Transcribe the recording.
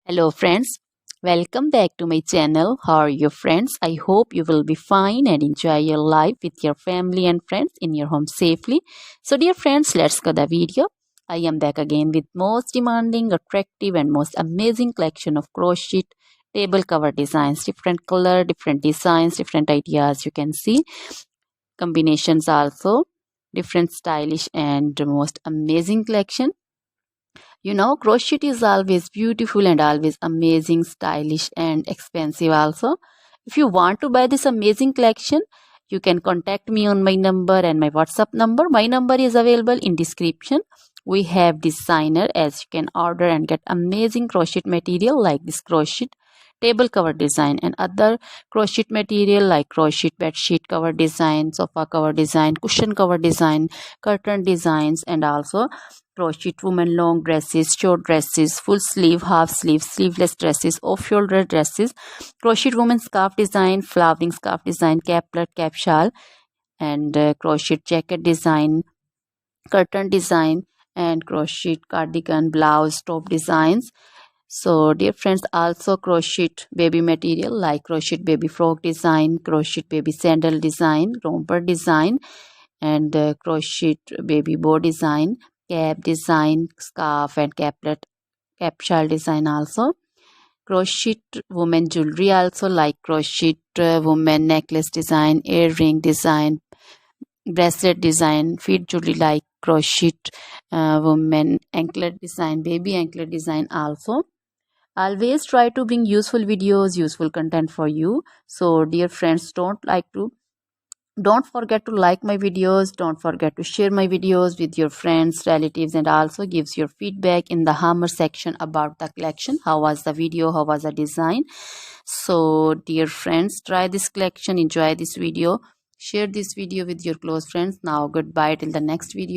Hello friends, welcome back to my channel. How are you friends? I hope you will be fine and enjoy your life with your family and friends in your home safely. So dear friends, let's go the video. I am back again with most demanding, attractive and most amazing collection of crochet table cover designs. Different color, different designs, different ideas you can see. Combinations also. Different stylish and most amazing collection. Crochet is always beautiful and always amazing, stylish and expensive also. If you want to buy this amazing collection, you can contact me on my number and my WhatsApp number. My number is available in description. We have designer as you can order and get amazing crochet material like this crochet table cover design and other crochet material like crochet bed sheet cover design, sofa cover design, cushion cover design, curtain designs, and also crochet women long dresses, short dresses, full sleeve, half sleeve, sleeveless dresses, off shoulder dresses, crochet woman scarf design, flowering scarf design, caplet, cap shawl, and crochet jacket design, curtain design, and crochet cardigan, blouse, top designs. So dear friends, also crochet baby material like crochet baby frock design, crochet baby sandal design, romper design, and crochet baby bow design, cap design, scarf and caplet, cap shawl design also. Crochet woman jewelry also like crochet woman necklace design, earring design, bracelet design, feet jewelry like crochet woman anklet design, baby anklet design also. Always try to bring useful videos, useful content for you. So dear friends, don't forget to like my videos, don't forget to share my videos with your friends, relatives, and also gives your feedback in the hammer section about the collection. How was the video, how was the design? So dear friends, try this collection, enjoy this video, share this video with your close friends. Now goodbye till the next video.